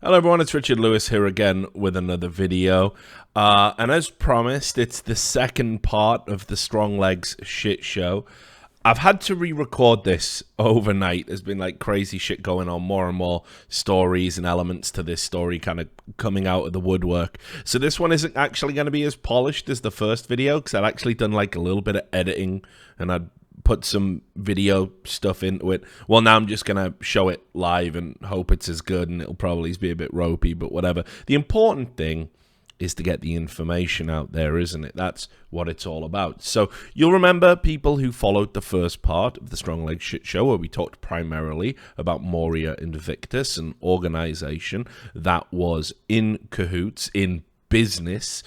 Hello everyone, it's Richard Lewis here again with another video. And as promised, it's the second part of the Stronglegs shit show. I've had to re-record this overnight. There's been like crazy shit going on, more and more stories and elements to this story kind of coming out of the woodwork. So this one isn't actually going to be as polished as the first video because I'd actually done like a little bit of editing and I'd put some video stuff into it. Well, now I'm just going to show it live and hope it's as good, and it'll probably be a bit ropey, but whatever. The important thing is to get the information out there, isn't it? That's what it's all about. So you'll remember people who followed the first part of the Stronglegs shit show where we talked primarily about Moria Invictus, an organization that was in cahoots, in business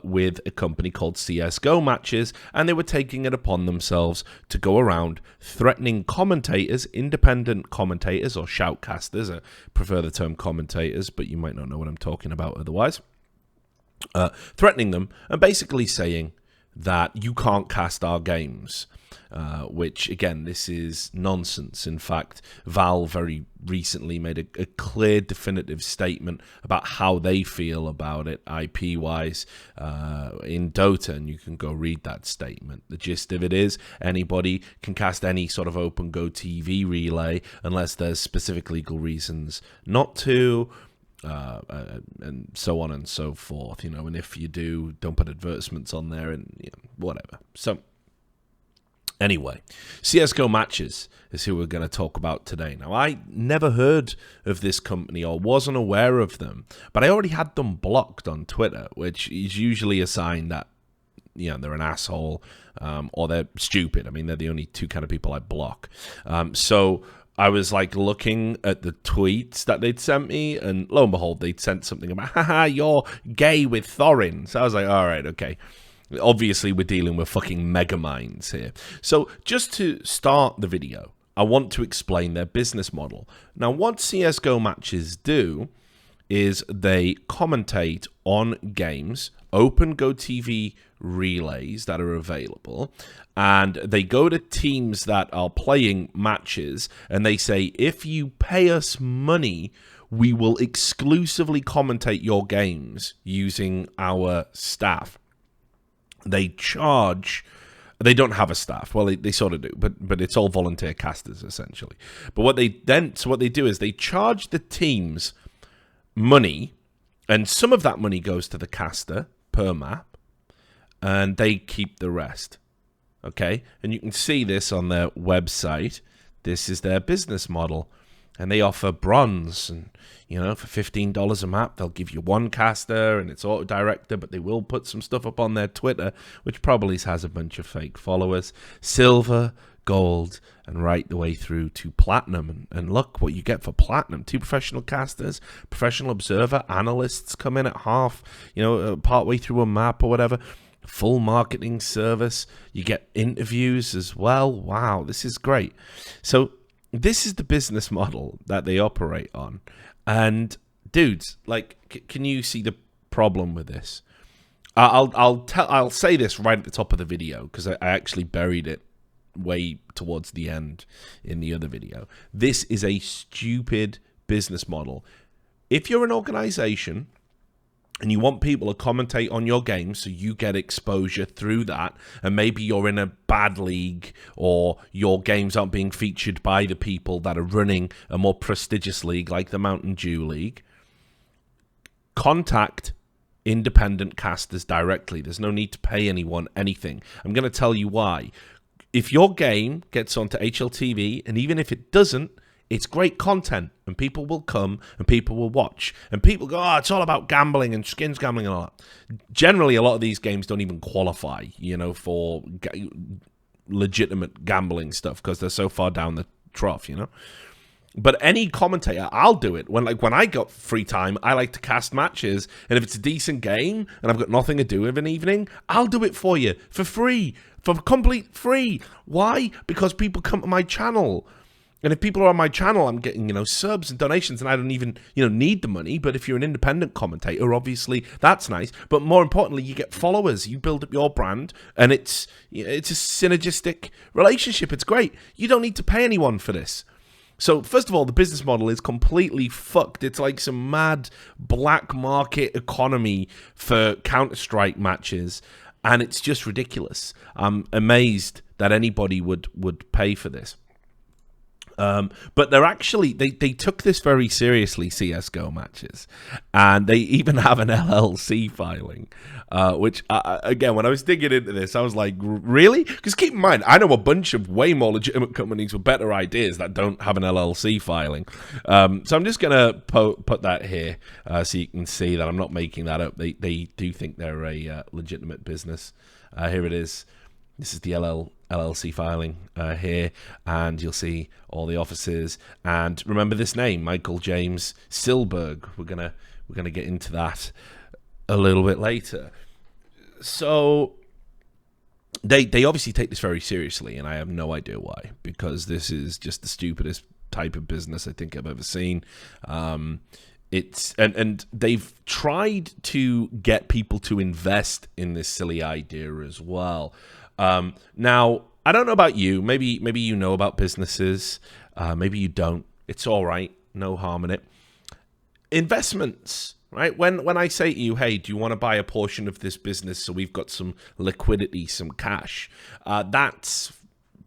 with a company called CSGO matches, and they were taking it upon themselves to go around threatening commentators, independent commentators or shoutcasters. I prefer the term commentators, but you might not know what I'm talking about otherwise. Threatening them and basically saying that you can't cast our games, which again, this is nonsense. In fact, Valve very recently made a clear, definitive statement about how they feel about it IP-wise in Dota, and you can go read that statement. The gist of it is anybody can cast any sort of open Go TV relay unless there's specific legal reasons not to. And so on and so forth, you know, and if you do, don't put advertisements on there and whatever. So anyway, CSGO matches is who we're going to talk about today. Now, I never heard of this company or wasn't aware of them, but I already had them blocked on Twitter, which is usually a sign that, you know, they're an asshole or they're stupid. I mean, they're the only two kind of people I block. So I was like looking at the tweets that they'd sent me, and lo and behold, they'd sent something about, haha, you're gay with Thorin. So I was like, all right, okay. Obviously, we're dealing with fucking megaminds here. So just to start the video, I want to explain their business model. Now, what CSGO matches do is they commentate on games, open Go TV relays that are available, and they go to teams that are playing matches and they say, if you pay us money, we will exclusively commentate your games using our staff. They charge. They don't have a staff. Well, they sort of do, but it's all volunteer casters essentially. But what they do is they charge the teams money, and some of that money goes to the caster per map, and they keep the rest. Okay, and you can see this on their website. This is their business model, and they offer bronze, and you know, for $15 a map, they'll give you one caster, and it's auto-director, but they will put some stuff up on their Twitter, which probably has a bunch of fake followers. Silver, gold, and right the way through to platinum. And look what you get for platinum. 2 professional casters, professional observer, analysts come in at half, you know, partway through a map or whatever. Full marketing service. You get interviews as well. Wow, this is great. So this is the business model that they operate on. And dudes, like, can you see the problem with this? I'll say this right at the top of the video because I actually buried it way towards the end in the other video. This is a stupid business model. If you're an organization and you want people to commentate on your game so you get exposure through that, and maybe you're in a bad league or your games aren't being featured by the people that are running a more prestigious league like the Mountain Dew League, contact independent casters directly. There's no need to pay anyone anything. I'm going to tell you why. If your game gets onto HLTV, and even if it doesn't, it's great content, and people will come, and people will watch, and people go, oh, it's all about gambling and skins gambling and all that. Generally, a lot of these games don't even qualify, you know, for legitimate gambling stuff because they're so far down the trough, you know. But any commentator, I'll do it. When I got free time, I like to cast matches, and if it's a decent game and I've got nothing to do with an evening, I'll do it for you for free, for complete free. Why? Because people come to my channel. And if people are on my channel, I'm getting, you know, subs and donations, and I don't even, you know, need the money. But if you're an independent commentator, obviously that's nice. But more importantly, you get followers. You build up your brand, and it's a synergistic relationship. It's great. You don't need to pay anyone for this. So, first of all, the business model is completely fucked. It's like some mad black market economy for Counter-Strike matches, and it's just ridiculous. I'm amazed that anybody would pay for this. But they're actually, they took this very seriously, CSGO matches, and they even have an LLC filing, which, again, when I was digging into this, I was like, really? Because keep in mind, I know a bunch of way more legitimate companies with better ideas that don't have an LLC filing. So I'm just going to put that here so you can see that I'm not making that up. They do think they're a legitimate business. Here it is. This is the LLC filing here, and you'll see all the offices. And remember this name, Michael James Silberg. We're gonna get into that a little bit later. So they obviously take this very seriously, and I have no idea why, because this is just the stupidest type of business I think I've ever seen. It's and they've tried to get people to invest in this silly idea as well. Now, I don't know about you. Maybe you know about businesses. Maybe you don't. It's all right. No harm in it. Investments, right? When I say to you, hey, do you want to buy a portion of this business so we've got some liquidity, some cash? That's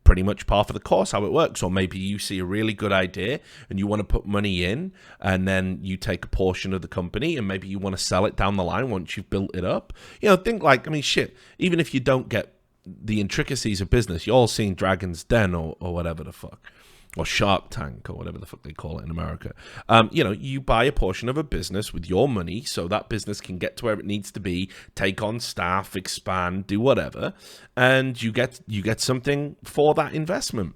pretty much par for the course how it works. Or maybe you see a really good idea and you want to put money in, and then you take a portion of the company, and maybe you want to sell it down the line once you've built it up. You know, think like, I mean, shit, even if you don't get the intricacies of business, you're all seen Dragon's Den or whatever the fuck, or Shark Tank or whatever the fuck they call it in America. You know, you buy a portion of a business with your money so that business can get to where it needs to be, take on staff, expand, do whatever, and you get something for that investment.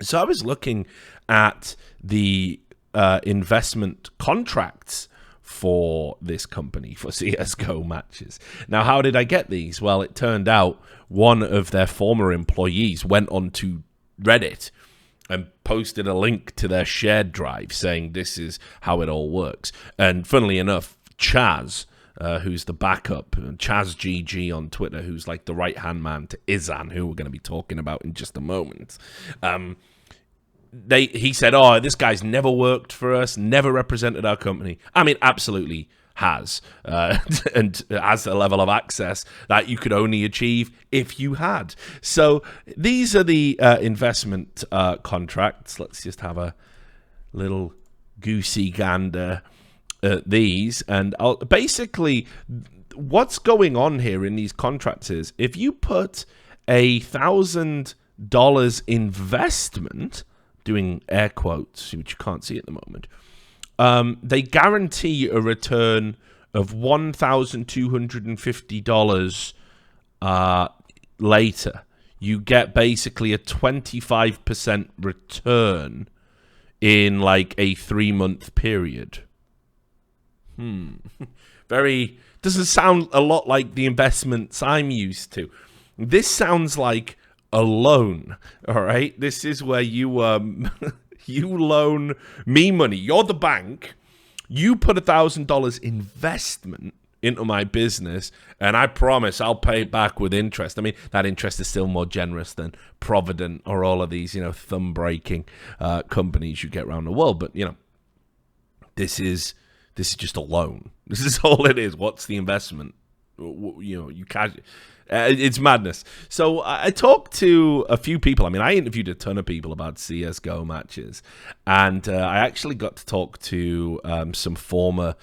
So I was looking at the investment contracts for this company, for CSGO matches. Now, how did I get these? Well, it turned out one of their former employees went on to Reddit and posted a link to their shared drive saying this is how it all works. And funnily enough, Chaz, who's the backup, Chaz GG on Twitter, who's like the right-hand man to Izan, who we're going to be talking about in just a moment, he said, oh, this guy's never worked for us, never represented our company. I mean, absolutely has, and has a level of access that you could only achieve if you had. So these are the investment contracts. Let's just have a little goosey gander at these. And basically, what's going on here in these contracts is if you put $1,000 investment, doing air quotes, which you can't see at the moment, they guarantee a return of $1,250 later. You get basically a 25% return in like a 3-month period. Very, doesn't sound a lot like the investments I'm used to. This sounds like a loan, all right? This is where you you loan me money. You're the bank. You put $1,000 investment into my business, and I promise I'll pay it back with interest. I mean, that interest is still more generous than Provident or all of these, you know, thumb-breaking companies you get around the world. But, you know, this is just a loan. This is all it is. What's the investment? You know, you cash. It's madness. So I talked to a few people. I mean, I interviewed a ton of people about CSGO matches, and I actually got to talk to some former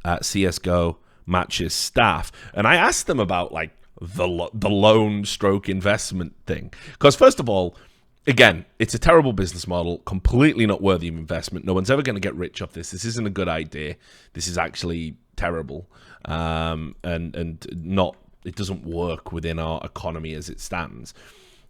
CSGO matches staff, and I asked them about like the loan stroke investment thing. Because first of all, again, it's a terrible business model, completely not worthy of investment. No one's ever going to get rich off this. This isn't a good idea. This is actually terrible, and not. It doesn't work within our economy as it stands.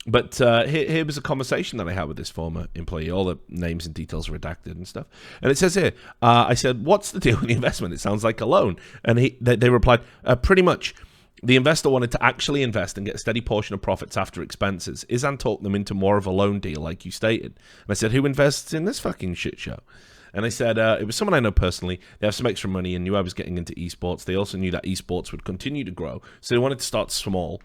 But here was a conversation that I had with this former employee. All the names and details are redacted and stuff. And it says here, I said, what's the deal with the investment? It sounds like a loan. And they replied, pretty much. The investor wanted to actually invest and get a steady portion of profits after expenses. Izan talked them into more of a loan deal, like you stated. And I said, who invests in this fucking shit show? And I said, it was someone I know personally. They have some extra money and knew I was getting into esports. They also knew that esports would continue to grow. So they wanted to start small,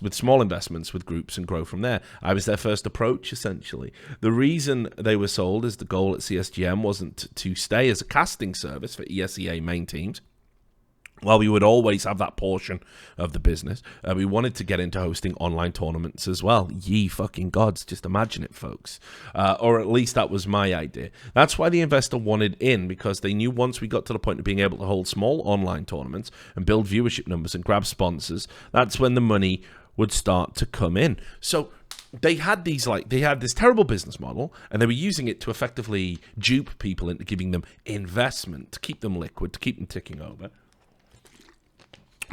with small investments with groups and grow from there. I was their first approach, essentially. The reason they were sold is the goal at CSGM wasn't to stay as a casting service for ESEA main teams. While we would always have that portion of the business, we wanted to get into hosting online tournaments as well. Ye fucking gods, just imagine it, folks. Or at least that was my idea. That's why the investor wanted in, because they knew once we got to the point of being able to hold small online tournaments and build viewership numbers and grab sponsors, that's when the money would start to come in. So they had this terrible business model, and they were using it to effectively dupe people into giving them investment, to keep them liquid, to keep them ticking over.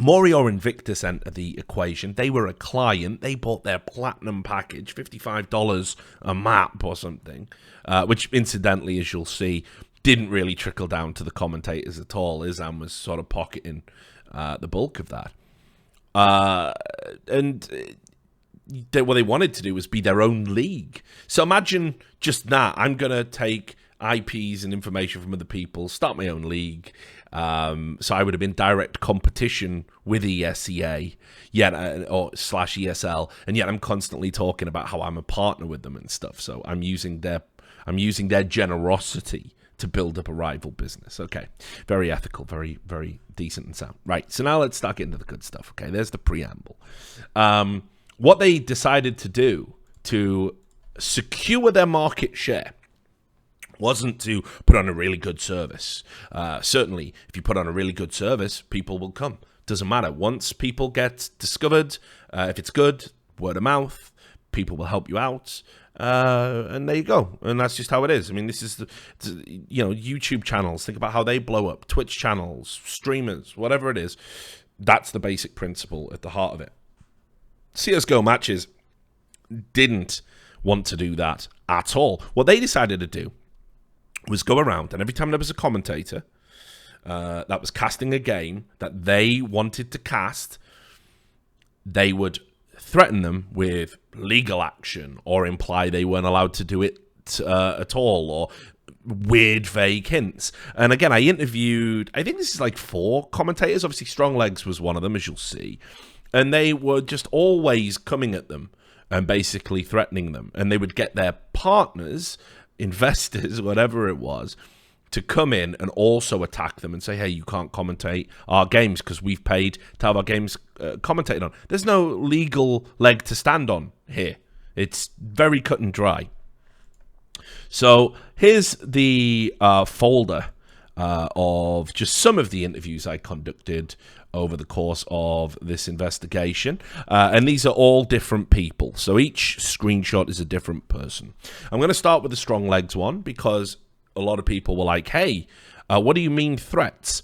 Mori or Invictus enter the equation. They were a client. They bought their platinum package, $55 a map or something, which incidentally, as you'll see, didn't really trickle down to the commentators at all. Izan was sort of pocketing the bulk of that. What they wanted to do was be their own league. So imagine just that. I'm going to take IPs and information from other people, start my own league. So I would have been direct competition with ESEA, yet or / ESL, and yet I'm constantly talking about how I'm a partner with them and stuff. So I'm using their generosity to build up a rival business. Okay, very ethical, very, very decent and sound. Right, so now let's start getting into the good stuff. Okay, there's the preamble. What they decided to do to secure their market share wasn't to put on a really good service. Certainly, if you put on a really good service, people will come. Doesn't matter. Once people get discovered, if it's good, word of mouth, people will help you out. And there you go. And that's just how it is. I mean, this is, YouTube channels. Think about how they blow up. Twitch channels, streamers, whatever it is. That's the basic principle at the heart of it. CSGO matches didn't want to do that at all. What they decided to do was go around, and every time there was a commentator that was casting a game that they wanted to cast, they would threaten them with legal action or imply they weren't allowed to do it at all, or weird, vague hints. And again, I interviewed, I think this is like 4 commentators. Obviously, Stronglegs was one of them, as you'll see. And they were just always coming at them and basically threatening them. And they would get their partners, investors, whatever it was, to come in and also attack them and say, hey, you can't commentate our games because we've paid to have our games commentated on. There's no legal leg to stand on here. It's very cut and dry. So here's the folder of just some of the interviews I conducted over the course of this investigation. And these are all different people. So each screenshot is a different person. I'm going to start with the Stronglegs one because a lot of people were like, hey, what do you mean threats?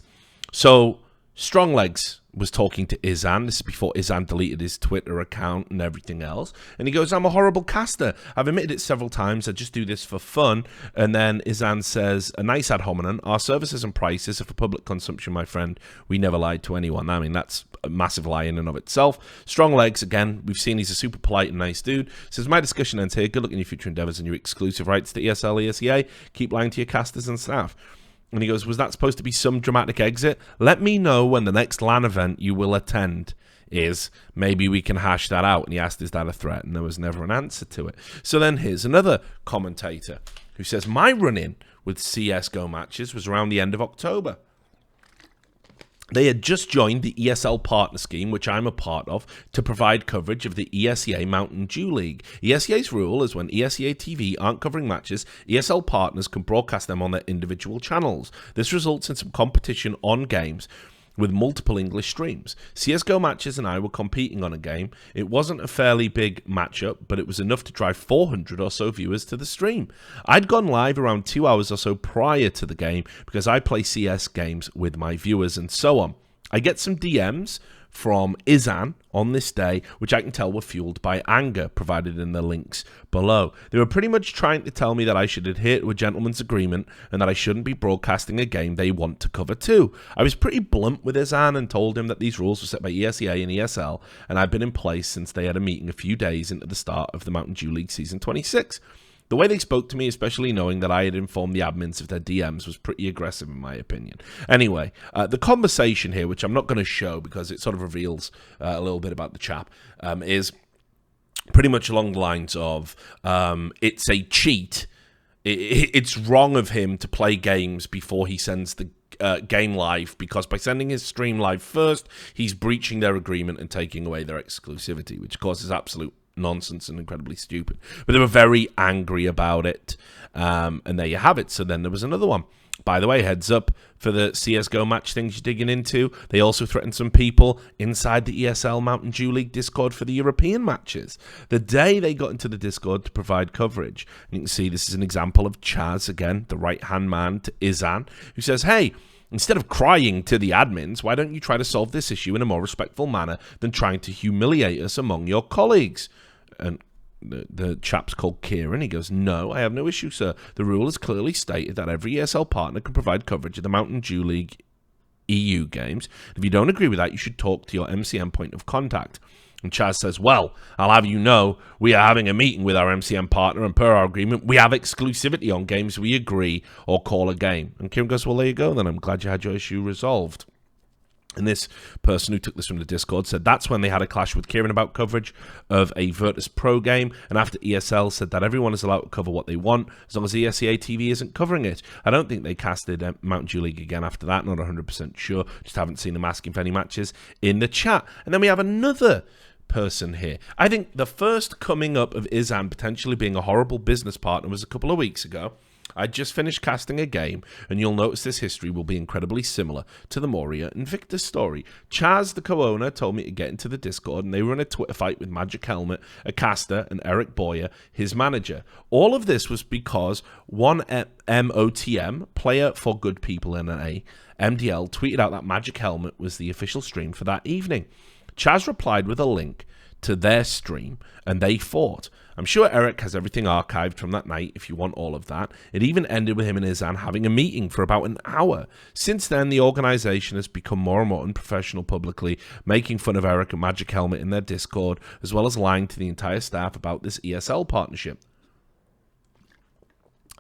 So Stronglegs was talking to Izan. This is before Izan deleted his Twitter account and everything else. And he goes, I'm a horrible caster. I've admitted it several times. I just do this for fun. And then Izan says, a nice ad hominem. Our services and prices are for public consumption, my friend. We never lied to anyone. I mean, that's a massive lie in and of itself. Stronglegs, again, we've seen he's a super polite and nice dude. Says, my discussion ends here. Good luck in your future endeavors and your exclusive rights to ESL, ESEA. Keep lying to your casters and staff. And he goes, was that supposed to be some dramatic exit? Let me know when the next LAN event you will attend is. Maybe we can hash that out. And he asked, is that a threat? And there was never an answer to it. So then here's another commentator who says, my run-in with CSGO matches was around the end of October. They had just joined the ESL partner scheme, which I'm a part of, to provide coverage of the ESEA Mountain Dew League. ESEA's rule is when ESEA TV aren't covering matches, ESL partners can broadcast them on their individual channels. This results in some competition on games with multiple English streams. CSGO matches and I were competing on a game. It wasn't a fairly big matchup, but it was enough to drive 400 or so viewers to the stream. I'd gone live around 2 hours or so prior to the game because I play CS games with my viewers and so on. I get some DMs from Izan on this day, which I can tell were fueled by anger, provided in the links below. They were pretty much trying to tell me that I should adhere to a gentleman's agreement and that I shouldn't be broadcasting a game they want to cover too. I was pretty blunt with Izan and told him that these rules were set by ESEA and ESL, and I've been in place since they had a meeting a few days into the start of the Mountain Dew League Season 26. The way they spoke to me, especially knowing that I had informed the admins of their DMs, was pretty aggressive in my opinion. Anyway, the conversation here, which I'm not going to show because it sort of reveals a little bit about the chap, is pretty much along the lines of it's a cheat. It's wrong of him to play games before he sends the game live, because by sending his stream live first, he's breaching their agreement and taking away their exclusivity, which of course is absolute nonsense and incredibly stupid. But they were very angry about it, and there you have it. So then there was another one. By the way, heads up for the CSGO match things you're digging into. They also threatened some people inside the ESL Mountain Dew League Discord for the European matches. The day they got into the Discord to provide coverage, and you can see this is an example of Chaz, again, the right-hand man to Izan, who says, hey, instead of crying to the admins, why don't you try to solve this issue in a more respectful manner than trying to humiliate us among your colleagues? And the chap's called Kieran. He goes, no, I have no issue, sir. The rule is clearly stated that every ESL partner can provide coverage of the Mountain Dew League EU games. If you don't agree with that, you should talk to your MCM point of contact. And Chaz says, well, I'll have you know, we are having a meeting with our MCM partner, and per our agreement, we have exclusivity on games we agree or call a game. And Kieran goes, well, there you go, then I'm glad you had your issue resolved. And this person who took this from the Discord said that's when they had a clash with Kieran about coverage of a Virtus Pro game, and after ESL said that everyone is allowed to cover what they want as long as ESEA TV isn't covering it. I don't think they casted Mountain Dew League again after that, not 100% sure, just haven't seen them asking for any matches in the chat. And then we have another person here. I think the first coming up of Izan potentially being a horrible business partner was a couple of weeks ago. I just finished casting a game, and you'll notice this history will be incredibly similar to the Moria and Victor story. Chaz, the co-owner, told me to get into the Discord, and they were in a Twitter fight with Magic Helmet, a caster, and Eric Boyer, his manager. All of this was because one MOTM, player for good people NA, MDL, tweeted out that Magic Helmet was the official stream for that evening. Chaz replied with a link to their stream, and they fought. I'm sure Eric has everything archived from that night if you want all of that. It even ended with him and Izan having a meeting for about an hour. Since then, the organization has become more and more unprofessional publicly, making fun of Eric and Magic Helmet in their Discord, as well as lying to the entire staff about this ESL partnership.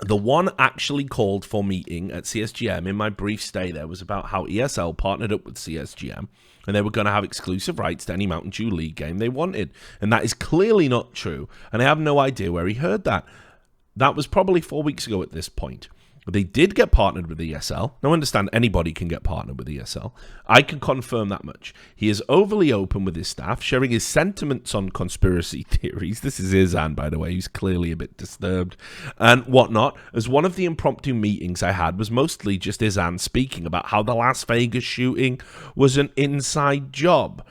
The one actually called for meeting at CSGM in my brief stay there was about how ESL partnered up with CSGM, and they were going to have exclusive rights to any Mountain Dew League game they wanted. And that is clearly not true, and I have no idea where he heard that. That was probably 4 weeks ago at this point. They did get partnered with ESL. Now, understand, anybody can get partnered with ESL. I can confirm that much. He is overly open with his staff, sharing his sentiments on conspiracy theories. This is Izan, by the way, who's clearly a bit disturbed and whatnot. As one of the impromptu meetings I had was mostly just Izan speaking about how the Las Vegas shooting was an inside job.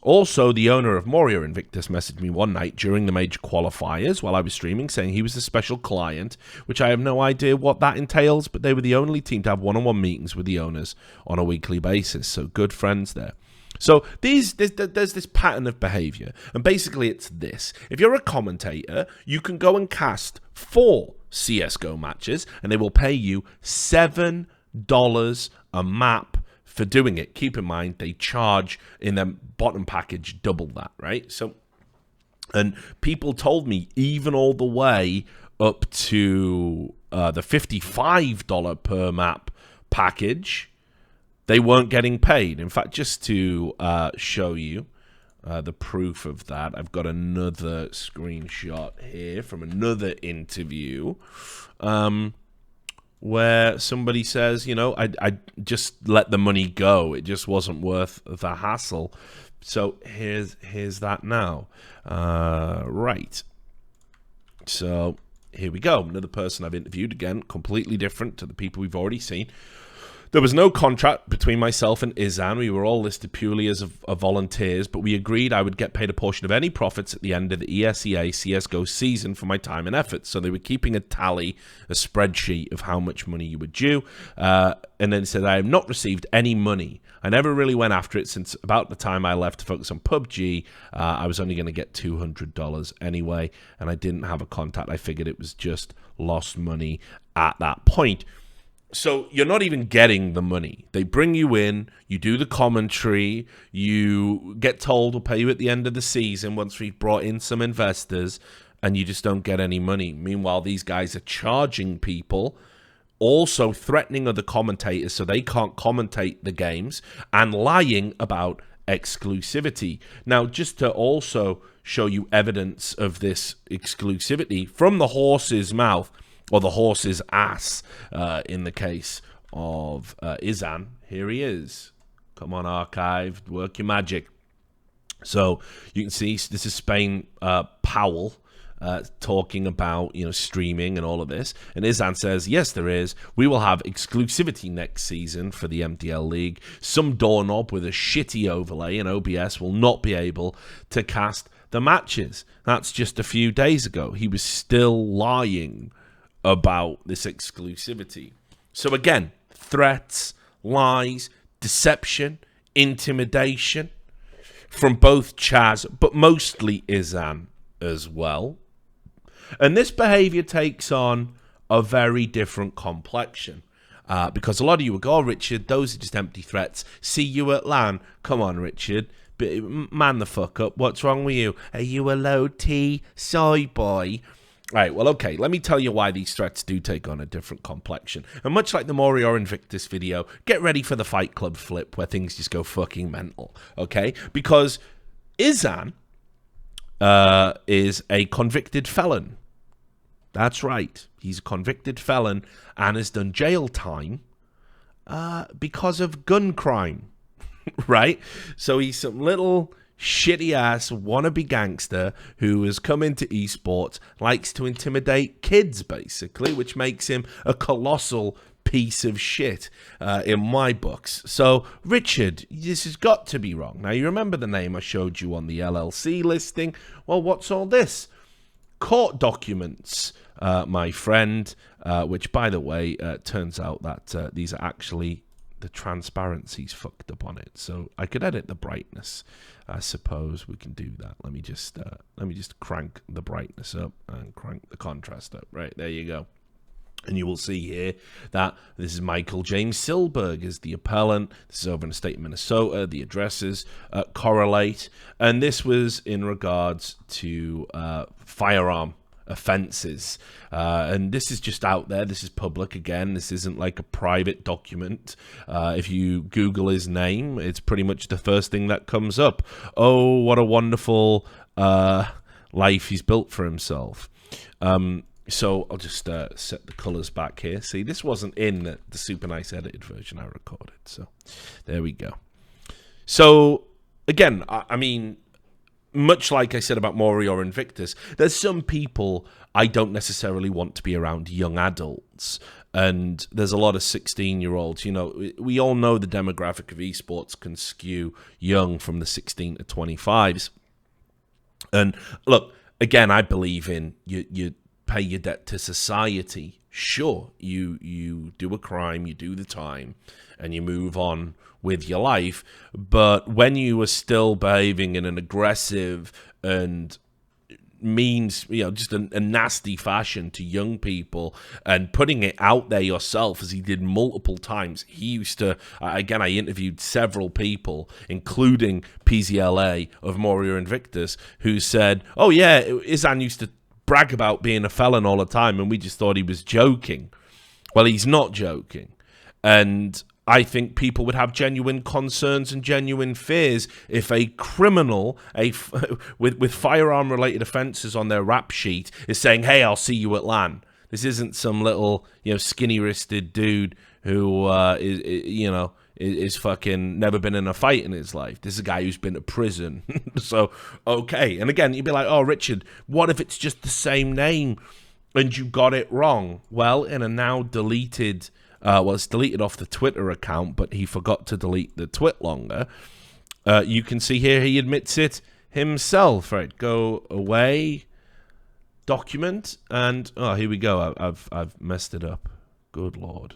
Also, the owner of Moria Invictus messaged me one night during the major qualifiers while I was streaming, saying he was a special client, which I have no idea what that entails, but they were the only team to have one-on-one meetings with the owners on a weekly basis, so good friends there. So there's this pattern of behavior, and basically it's this. If you're a commentator, you can go and cast 4 CSGO matches, and they will pay you $7 a map for doing it. Keep in mind, they charge in their bottom package double that, right? So, and people told me even all the way up to the $55 per map package, they weren't getting paid. In fact, just to show you the proof of that, I've got another screenshot here from another interview. Where somebody says, you know, I just let the money go. It just wasn't worth the hassle. So here's that now. Right. So here we go. Another person I've interviewed, again, completely different to the people we've already seen. There was no contract between myself and Izan. We were all listed purely as volunteers, but we agreed I would get paid a portion of any profits at the end of the ESEA CSGO season for my time and efforts. So they were keeping a tally, a spreadsheet of how much money you were due. And then it said, I have not received any money. I never really went after it since about the time I left to focus on PUBG. I was only going to get $200 anyway, and I didn't have a contact. I figured it was just lost money at that point. So you're not even getting the money. They bring you in, you do the commentary, you get told we'll pay you at the end of the season once we've brought in some investors, and you just don't get any money. Meanwhile, these guys are charging people, also threatening other commentators so they can't commentate the games, and lying about exclusivity. Now, just to also show you evidence of this exclusivity from the horse's mouth, or the horse's ass, in the case of Izan, here he is. Come on, archive, work your magic. So you can see this is Spain Powell talking about, streaming and all of this. And Izan says, yes, there is. We will have exclusivity next season for the MDL League. Some doorknob with a shitty overlay and OBS will not be able to cast the matches. That's just a few days ago. He was still lying about this exclusivity. So again, threats, lies, deception, intimidation from both Chaz, but mostly Izan as well. And this behavior takes on a very different complexion. Because a lot of you will go, oh, Richard, those are just empty threats. See you at LAN. Come on, Richard. Man the fuck up. What's wrong with you? Are you a low T soy boy? Right, well, okay, let me tell you why these threats do take on a different complexion. And much like the Morior Invictus video, get ready for the Fight Club flip where things just go fucking mental, okay? Because Izan is a convicted felon. That's right. He's a convicted felon and has done jail time because of gun crime, right? So he's some little shitty-ass wannabe gangster who has come into esports, likes to intimidate kids, basically, which makes him a colossal piece of shit in my books. So, Richard, this has got to be wrong. Now, you remember the name I showed you on the LLC listing? Well, what's all this? Court documents, my friend, which, by the way, turns out that these are actually... the transparency's fucked up on it, so I could edit the brightness. I suppose we can do that. Let me just crank the brightness up and crank the contrast up. Right, there you go. And you will see here that this is Michael James Silberg is the appellant. This is over in the state of Minnesota. The addresses correlate. And this was in regards to firearm offenses. And this is just out there. This is public again. This isn't like a private document. If you Google his name, it's pretty much the first thing that comes up. Oh, what a wonderful life he's built for himself. So I'll just set the colors back here. See, this wasn't in the super nice edited version I recorded. So there we go. So again, I mean, much like I said about Morior Invictus, there's some people I don't necessarily want to be around young adults. And there's a lot of 16-year-olds. You know, we all know the demographic of esports can skew young from the 16 to 25s. And look, again, I believe in you pay your debt to society. Sure, you do a crime, you do the time, and you move on with your life. But when you are still behaving in an aggressive and means, just a nasty fashion to young people and putting it out there yourself, as he did multiple times. He used to, again, I interviewed several people, including PZLA of Morior Invictus, who said, oh yeah, Izan used to brag about being a felon all the time, and we just thought he was joking. Well, he's not joking. And I think people would have genuine concerns and genuine fears if a criminal with firearm-related offences on their rap sheet is saying, hey, I'll see you at LAN. This isn't some little, skinny-wristed dude who, is fucking never been in a fight in his life. This is a guy who's been to prison. So, okay. And again, you'd be like, oh, Richard, what if it's just the same name and you got it wrong? Well, in a now deleted... it's deleted off the Twitter account, but he forgot to delete the twit longer. You can see here he admits it himself. Right, go away, document, and here we go. I've messed it up. Good Lord.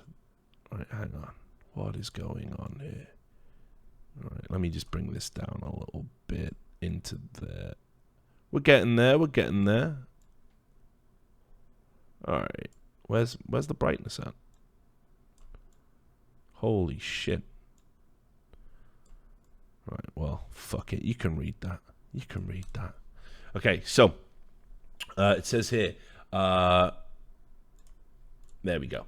Right, hang on. What is going on here? All right, let me just bring this down a little bit into there. We're getting there. We're getting there. All right, where's the brightness at? Holy shit. Right, well, fuck it. You can read that. You can read that. Okay, so It says here. There we go.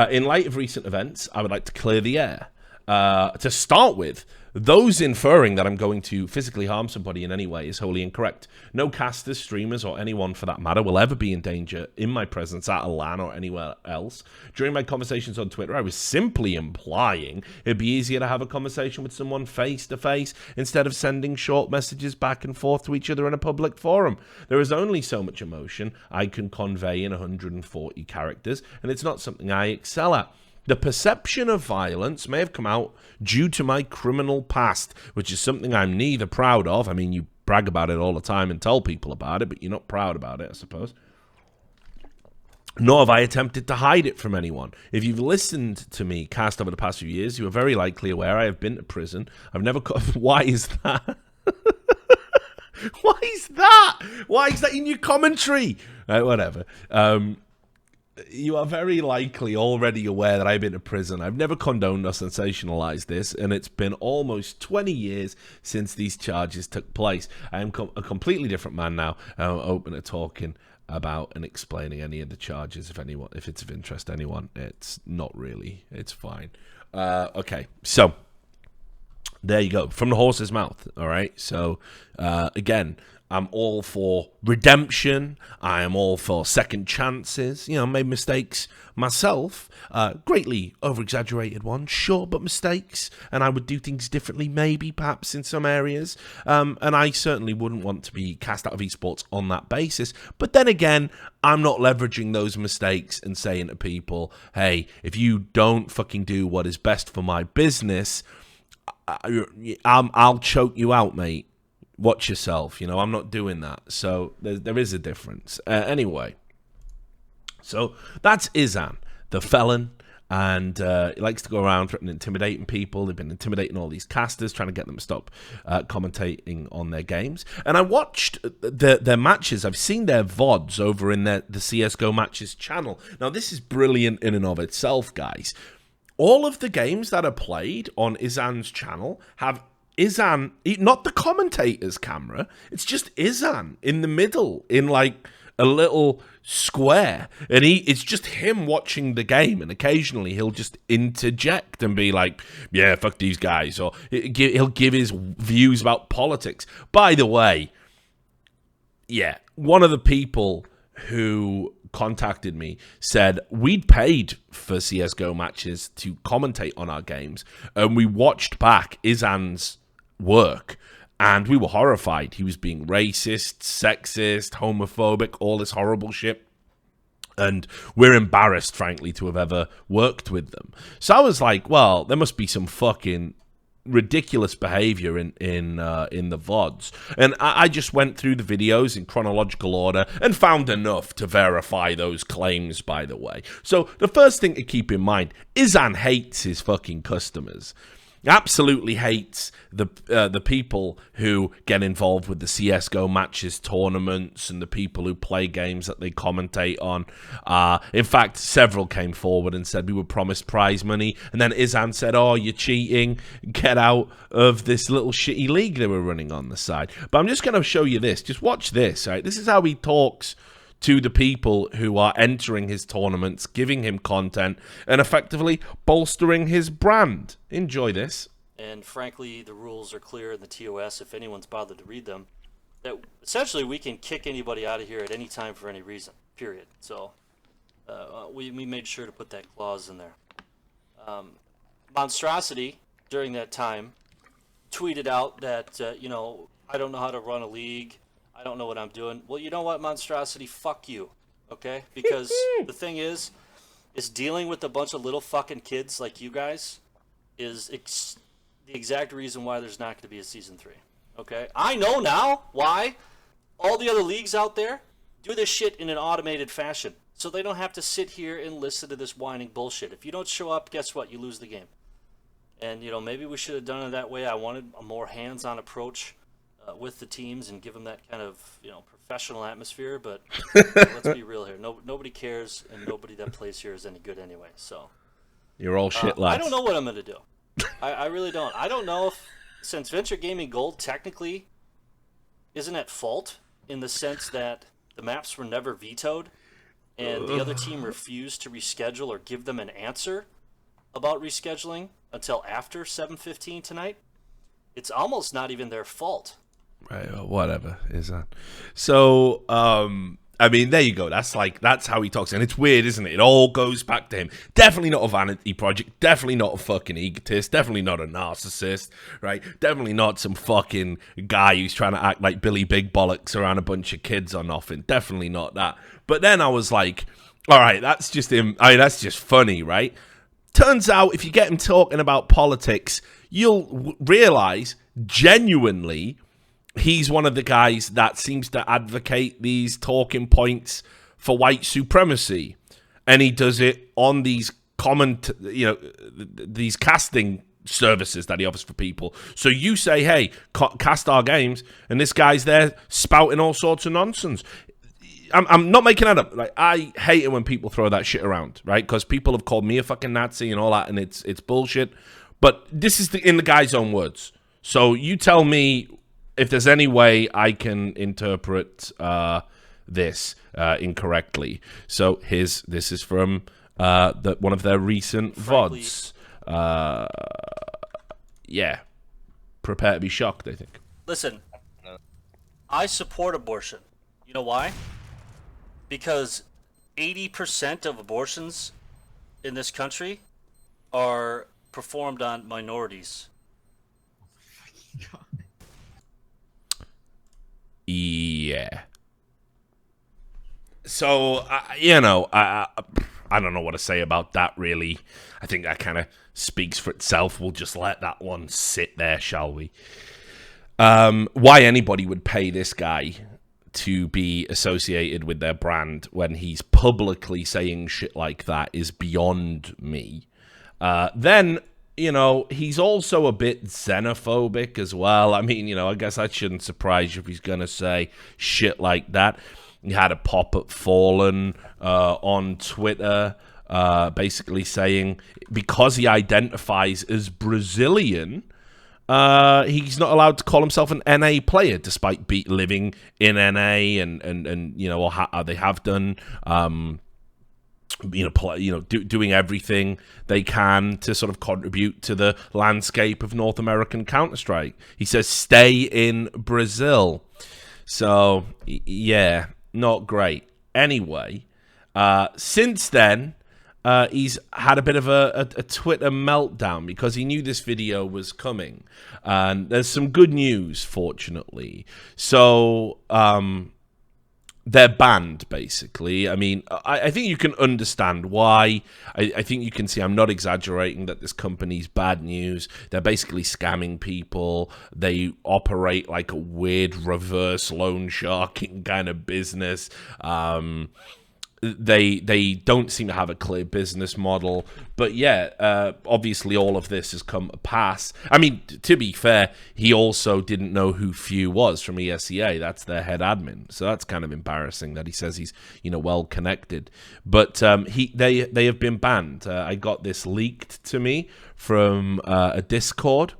In light of recent events, I would like to clear the air. To start with, those inferring that I'm going to physically harm somebody in any way is wholly incorrect. No casters, streamers, or anyone for that matter will ever be in danger in my presence at a LAN or anywhere else. During my conversations on Twitter, I was simply implying it'd be easier to have a conversation with someone face to face instead of sending short messages back and forth to each other in a public forum. There is only so much emotion I can convey in 140 characters, and it's not something I excel at. The perception of violence may have come out due to my criminal past, which is something I'm neither proud of. I mean, you brag about it all the time and tell people about it, but you're not proud about it, I suppose. Nor have I attempted to hide it from anyone. If you've listened to me cast over the past few years, you are very likely aware I have been to prison. I've never... Why is that? Why is that? Why is that in your commentary? Whatever. You are very likely already aware that I've been to prison. I've never condoned or sensationalized this, and it's been almost 20 years since these charges took place. I am a completely different man now. I'm open to talking about and explaining any of the charges if it's of interest to anyone. It's not really. It's fine. Okay, so there you go. From the horse's mouth, all right? So, again... I'm all for redemption. I am all for second chances. You know, made mistakes myself. Greatly over-exaggerated ones, sure, but mistakes. And I would do things differently, maybe, perhaps, in some areas. And I certainly wouldn't want to be cast out of esports on that basis. But then again, I'm not leveraging those mistakes and saying to people, hey, if you don't fucking do what is best for my business, I'll choke you out, mate. Watch yourself, you know, I'm not doing that. So there is a difference. Anyway, so that's Izan, the felon, and he likes to go around threatening, intimidating people. They've been intimidating all these casters, trying to get them to stop commentating on their games. And I watched their matches. I've seen their VODs over in the CSGO Matches channel. Now, this is brilliant in and of itself, guys. All of the games that are played on Izan's channel have Izan, not the commentator's camera, it's just Izan in the middle in like a little square, and it's just him watching the game, and occasionally he'll just interject and be like, yeah, fuck these guys, or he'll give his views about politics. By the way, yeah, one of the people who contacted me said we'd paid for CSGO matches to commentate on our games, and we watched back Izan's work, and we were horrified. He was being racist, sexist, homophobic, all this horrible shit, and we're embarrassed, frankly, to have ever worked with them. So I was like, well, there must be some fucking ridiculous behavior in the VODs, and I just went through the videos in chronological order and found enough to verify those claims, by the way. So the first thing to keep in mind, Izan hates his fucking customers. Absolutely hates the people who get involved with the CSGO matches tournaments and the people who play games that they commentate on. In fact, several came forward and said we were promised prize money, and then Izan said, oh, you're cheating, get out of this little shitty league they were running on the side. But I'm just going to show you this. Just watch this, right? This is how he talks to the people who are entering his tournaments, giving him content, and effectively bolstering his brand. Enjoy this. And frankly, the rules are clear in the TOS, if anyone's bothered to read them, that essentially we can kick anybody out of here at any time for any reason, period. So we made sure to put that clause in there. Monstrosity, during that time, tweeted out that, you know, I don't know how to run a league. I don't know what I'm doing. Well, you know what, Monstrosity? Fuck you, okay? Because the thing is dealing with a bunch of little fucking kids like you guys is the exact reason why there's not going to be a Season 3, okay? I know now why all the other leagues out there do this shit in an automated fashion, so they don't have to sit here and listen to this whining bullshit. If you don't show up, guess what? You lose the game. And, you know, maybe we should have done it that way. I wanted a more hands-on approach with the teams and give them that kind of, you know, professional atmosphere, but let's be real here. Nobody cares, and nobody that plays here is any good anyway. So you're all shit lads. I don't know what I'm going to do. I really don't. I don't know if, since Venture Gaming Gold technically isn't at fault in the sense that the maps were never vetoed, and the other team refused to reschedule or give them an answer about rescheduling until after 7:15 tonight, it's almost not even their fault. Right, or whatever is that. So, I mean, there you go. That's how he talks, and it's weird, isn't it? It all goes back to him. Definitely not a vanity project. Definitely not a fucking egotist. Definitely not a narcissist. Right? Definitely not some fucking guy who's trying to act like Billy Big Bollocks around a bunch of kids or nothing. Definitely not that. But then I was like, all right, that's just him. I mean, that's just funny, right? Turns out, if you get him talking about politics, you'll realize genuinely he's one of the guys that seems to advocate these talking points for white supremacy, and he does it on these these casting services that he offers for people. So you say, "Hey, cast our games," and this guy's there spouting all sorts of nonsense. I'm not making that up. Like, I hate it when people throw that shit around, right? Because people have called me a fucking Nazi and all that, and it's bullshit. But this is in the guy's own words. So you tell me if there's any way I can interpret this incorrectly. So this is from one of their recent VODs. Yeah. Prepare to be shocked, I think. Listen, I support abortion. You know why? Because 80% of abortions in this country are performed on minorities. Yeah. So, I don't know what to say about that, really. I think that kind of speaks for itself. We'll just let that one sit there, shall we? Why anybody would pay this guy to be associated with their brand when he's publicly saying shit like that is beyond me. Then, he's also a bit xenophobic as well. I mean, I guess that shouldn't surprise you if he's going to say shit like that. He had a pop at Fallen on Twitter basically saying because he identifies as Brazilian, he's not allowed to call himself an NA player, despite living in NA and or they have done, doing everything they can to sort of contribute to the landscape of North American Counter-Strike. He says, "Stay in Brazil." So yeah, not great. Anyway, since then, he's had a bit of a Twitter meltdown because he knew this video was coming. And there's some good news, fortunately. So, they're banned, basically. I mean, I think you can understand why. I think you can see I'm not exaggerating that this company's bad news. They're basically scamming people. They operate like a weird reverse loan sharking kind of business. They don't seem to have a clear business model. But yeah, obviously all of this has come to pass. I mean, to be fair, he also didn't know who Few was from ESEA. That's their head admin. So that's kind of embarrassing that he says he's, well connected. But they have been banned. I got this leaked to me from a Discord,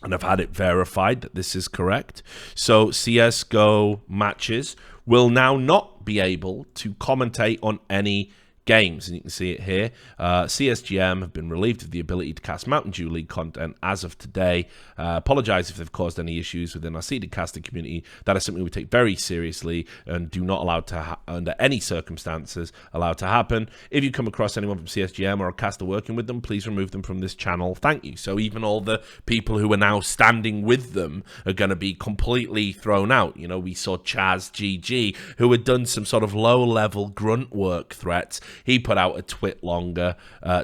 and I've had it verified that this is correct. So CSGO matches will now not be able to commentate on any games. And you can see it here. CSGM have been relieved of the ability to cast Mountain Dew League content as of today. Apologize if they've caused any issues within our seeded casting community. That is something we take very seriously and do not allow to, under any circumstances, allow to happen. If you come across anyone from CSGM or a caster working with them, please remove them from this channel. Thank you. So even all the people who are now standing with them are going to be completely thrown out. We saw Chaz GG, who had done some sort of low-level grunt work threats. He put out a twit longer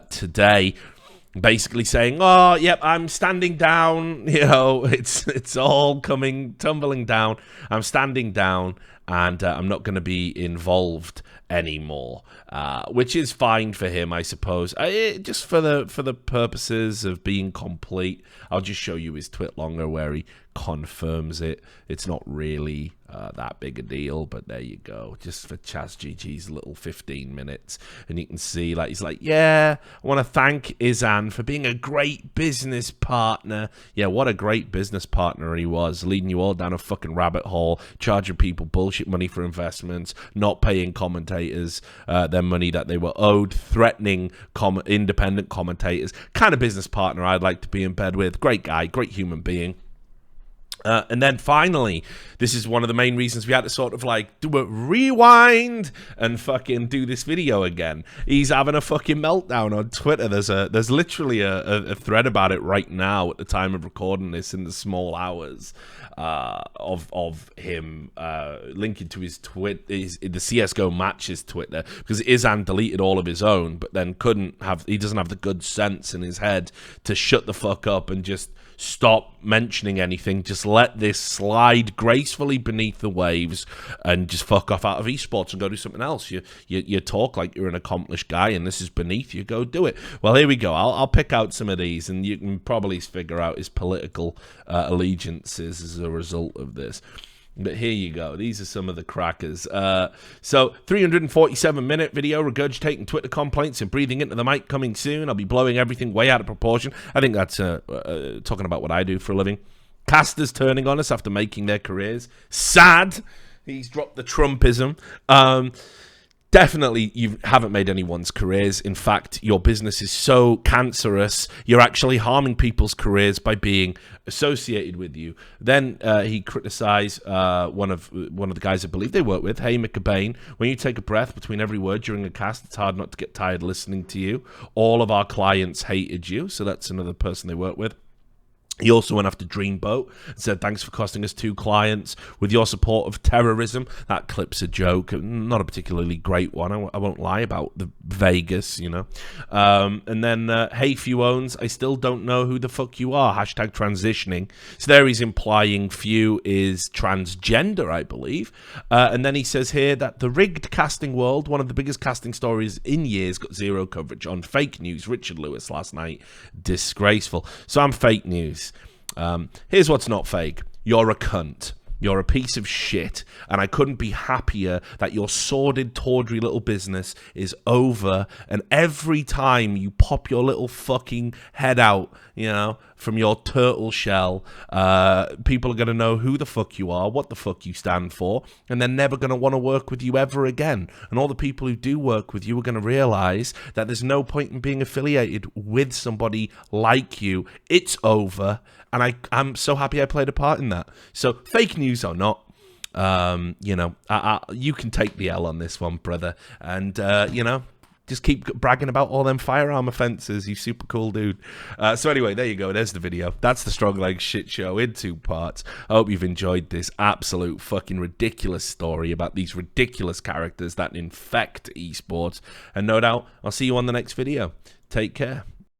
today, basically saying, "Oh, yep, I'm standing down. It's all tumbling down. I'm standing down, and I'm not going to be involved anymore," which is fine for him, I suppose. Just for the purposes of being complete, I'll just show you his twit longer where he confirms it. It's not really that big a deal, but there you go, just for Chaz GG's little 15 minutes, and you can see, like, he's like, yeah, I want to thank Izan for being a great business partner. Yeah, what a great business partner he was, leading you all down a fucking rabbit hole, charging people bullshit money for investments, not paying commentators their money that they were owed, threatening independent commentators. Kind of business partner I'd like to be in bed with. Great guy, great human being. And then finally, this is one of the main reasons we had to sort of like do a rewind and fucking do this video again. He's having a fucking meltdown on Twitter. There's literally a thread about it right now at the time of recording this in the small hours of him linking to his the CSGO matches Twitter, because Izan deleted all of his own, but then he doesn't have the good sense in his head to shut the fuck up and just stop mentioning anything. Just let this slide gracefully beneath the waves and just fuck off out of esports and go do something else. You talk like you're an accomplished guy and this is beneath you. Go do it. Well, here we go. I'll pick out some of these and you can probably figure out his political allegiances as a result of this. But here you go. These are some of the crackers. So, 347-minute video regurgitating Twitter complaints and breathing into the mic coming soon. I'll be blowing everything way out of proportion. I think that's talking about what I do for a living. Casters turning on us after making their careers. Sad. He's dropped the Trumpism. Definitely, you haven't made anyone's careers. In fact, your business is so cancerous, you're actually harming people's careers by being associated with you. Then he criticized one of the guys I believe they work with, Hey McCabain. When you take a breath between every word during a cast, it's hard not to get tired listening to you. All of our clients hated you, so that's another person they work with. He also went after Dreamboat and said, thanks for costing us 2 clients with your support of terrorism. That clip's a joke, not a particularly great one. I won't lie about the Vegas, you know. And then, hey, Few owns, I still don't know who the fuck you are. Hashtag transitioning. So there he's implying Few is transgender, I believe. And then he says here that the rigged casting world, one of the biggest casting stories in years, got 0 coverage on fake news. Richard Lewis last night. Disgraceful. So I'm fake news. Here's what's not fake. You're a cunt. You're a piece of shit, and I couldn't be happier that your sordid, tawdry little business is over, and every time you pop your little fucking head out, you know, from your turtle shell, people are going to know who the fuck you are, what the fuck you stand for, and they're never going to want to work with you ever again. And all the people who do work with you are going to realize that there's no point in being affiliated with somebody like you. It's over. And I'm so happy I played a part in that. So, fake news or not, you know, you can take the L on this one, brother. And, you know, just keep bragging about all them firearm offenses, you super cool dude. So anyway, there you go. There's the video. That's the Stronglegs shit show in 2 parts. I hope you've enjoyed this absolute fucking ridiculous story about these ridiculous characters that infect esports. And no doubt, I'll see you on the next video. Take care.